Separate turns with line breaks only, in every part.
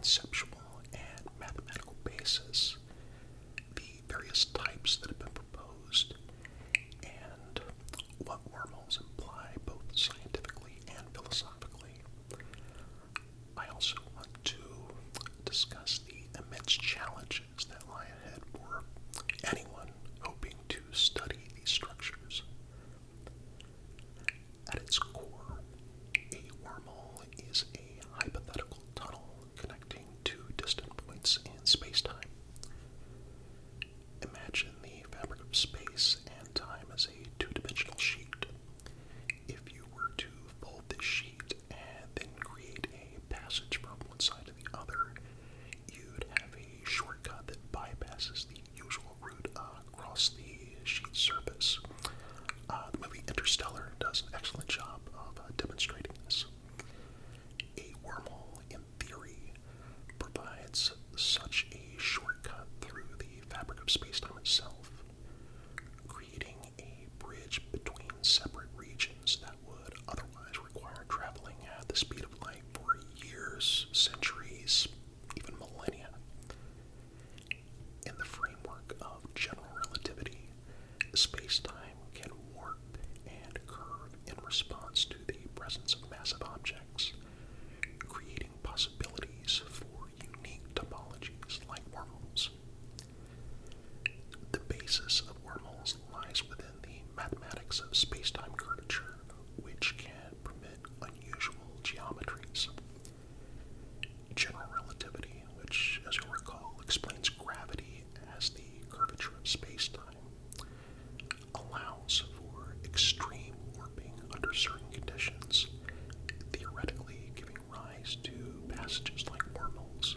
conceptual and mathematical basis, the various types that have been proposed, and what wormholes imply both scientifically and philosophically. I also want to discuss the immense challenges that lie ahead for anyone hoping to study these structures. At its core, a wormhole is a hypothetical tunnel connecting two distant points in spacetime. Imagine the fabric of space and time as a two-dimensional sheet. If you were to fold this sheet and then create a passage from one side to the other, you'd have a shortcut that bypasses the usual route across the sheet's surface. The movie Interstellar does an excellent job of demonstrating this. A wormhole, in theory, provides such a shortcut through the fabric of spacetime itself, creating a bridge between separate regions that would otherwise require traveling at the speed of light for years, centuries, even millennia. In the framework of general relativity, spacetime can warp and curve in response to the presence of massive objects, creating possibilities for unique topologies like wormholes. The basis of wormholes lies within the mathematics of spacetime curvature, which can permit unusual geometries. General relativity, which, as you'll recall, explains gravity as the curvature of spacetime, allows for extreme warping under certain conditions, theoretically giving rise to passages like wormholes.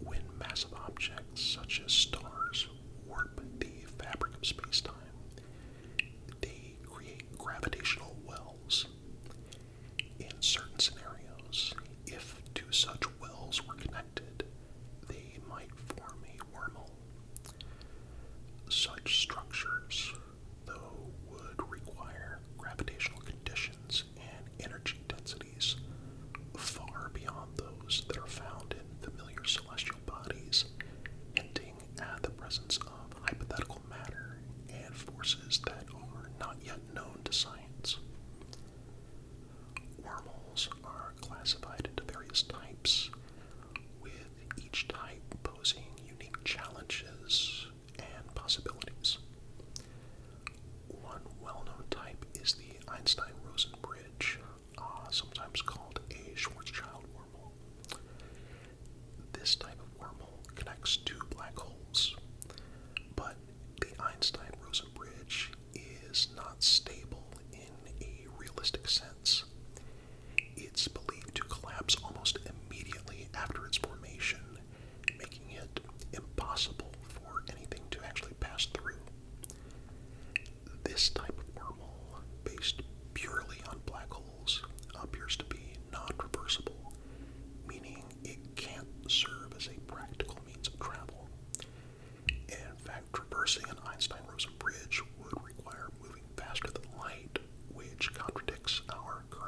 When massive objects such as stars warp the fabric of spacetime, they create gravitational wells. In certain scenarios, if two such wells were connected, they might form a wormhole. Such structures, though, would require gravitational conditions and energy densities far beyond those that are found in familiar celestial bodies, hinting at the presence of hypothetical matter and forces that are not yet known to science. Wormholes are classified into various types, with each type posing unique challenges and possibilities. One well-known type is the Einstein-Rosen bridge, sometimes called a Schwarzschild wormhole. This type of wormhole connects two black holes, but the Einstein-Rosen bridge is not stable in a realistic sense. It's believed to collapse almost immediately after its formation, making it impossible for anything to actually pass through. This type of wormhole, based purely on black holes, appears to be non-traversable, meaning it can't serve as a practical means of travel. In fact, traversing an Einstein-Rosen bridge would require moving faster than light, which contradicts our current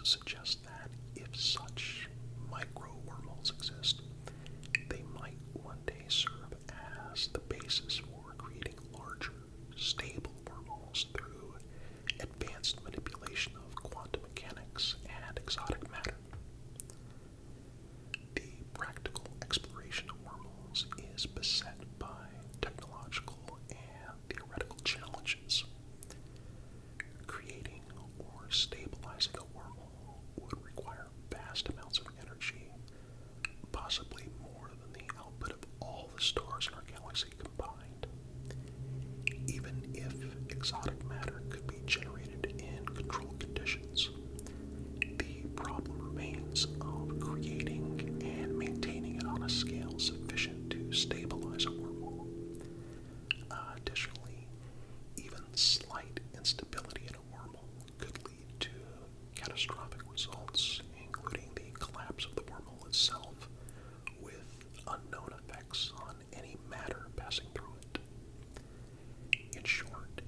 suggest that if such micro wormholes exist, they might one day serve as the basis for creating larger, stable wormholes through advanced manipulation of quantum mechanics and exotic matter. The practical exploration of wormholes is beset by technological and theoretical challenges. Creating or stabilizing a wormhole would require vast amounts of energy, possibly more than the output of all the stars in our galaxy combined. Even if exotic matter could be generated in controlled conditions, the problem remains of creating and maintaining it on a scale sufficient to stabilize a wormhole. Additionally, even slight instability in a wormhole could lead to catastrophic results, including the collapse of the wormhole itself, with unknown effects on any matter passing through it. In short,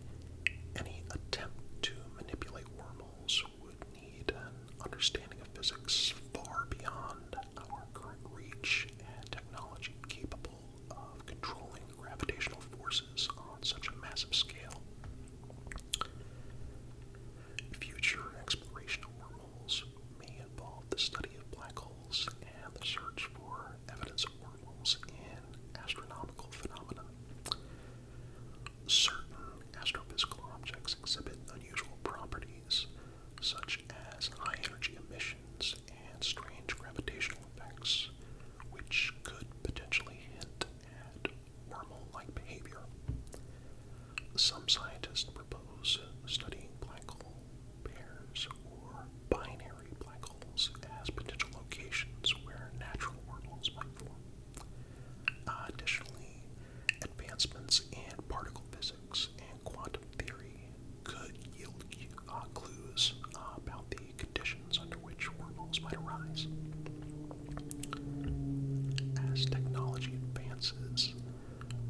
any attempt to manipulate wormholes would need an understanding of physics far beyond our current reach and technology capable of controlling gravitational forces on such a massive scale. Future exploration of wormholes may involve the study of black holes and the search for evidence of wormholes in astronomical phenomena. Certain astrophysical objects exhibit unusual properties, such as high energy emissions and strange gravitational effects, which could potentially hint at wormhole-like behavior. Some scientists propose studying black hole pairs or binary black holes as potential locations where natural wormholes might form. Additionally, advancements in particle physics and quantum theory could yield clues about the conditions under which wormholes might arise. As technology advances,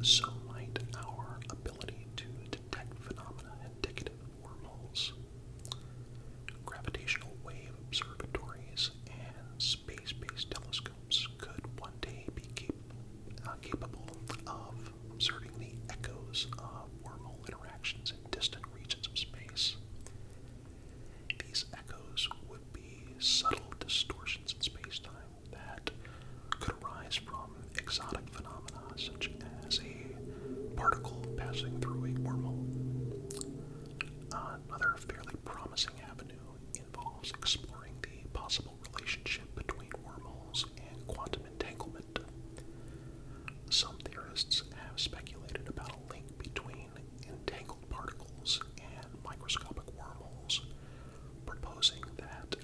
so might our ability to detect phenomena indicative of wormholes. Gravitational wave observatories and space-based telescopes could one day be capable of observing the echoes of wormhole interactions in distant regions of space. These echoes would be subtle distortions in space-time that could arise from exotic phenomena such as a particle passing through a wormhole. Another fairly promising avenue involves exploring the possible relationship between wormholes and quantum entanglement. Some theorists have speculated about a link between entangled particles and microscopic wormholes, proposing that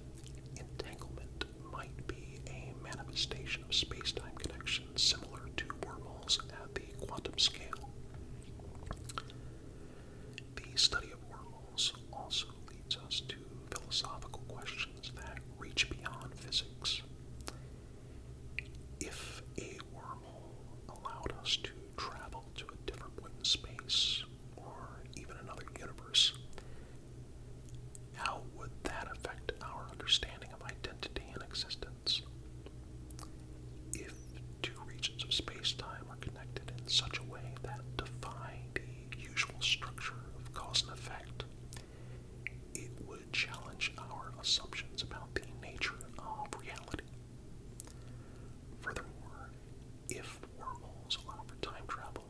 entanglement might be a manifestation of space-time connections similar to wormholes at the quantum scale. The study of wormholes also leads us to philosophical questions that reach beyond physics. If a wormhole allowed us to travel to a different point in space, or even another universe, how would that affect our understanding of identity and existence? If two regions of space-time are connected in such a way that defy the usual structure of cause and effect, it would challenge our assumptions about the nature of reality. Furthermore, if wormholes allow for time travel,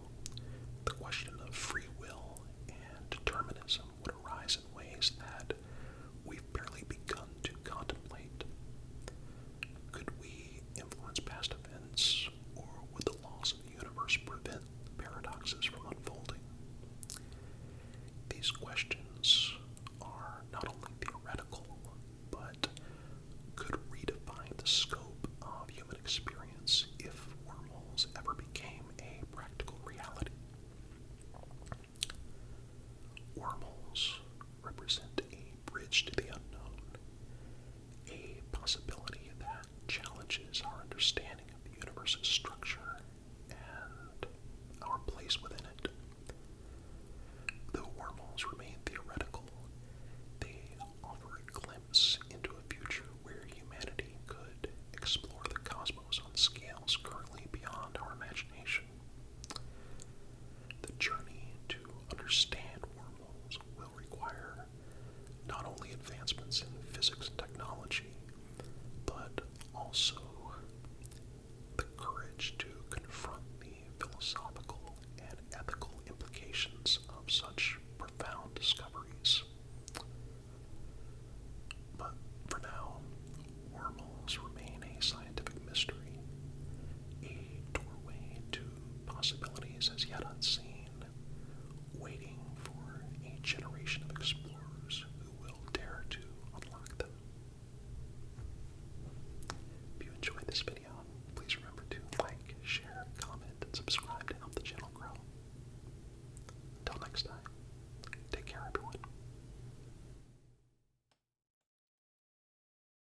the question of free will and determinism would arise in ways that we've barely begun to contemplate. Could we influence past events, or would the laws of the universe prevent paradoxes from unfolding? These questions are not only theoretical, but could redefine the scope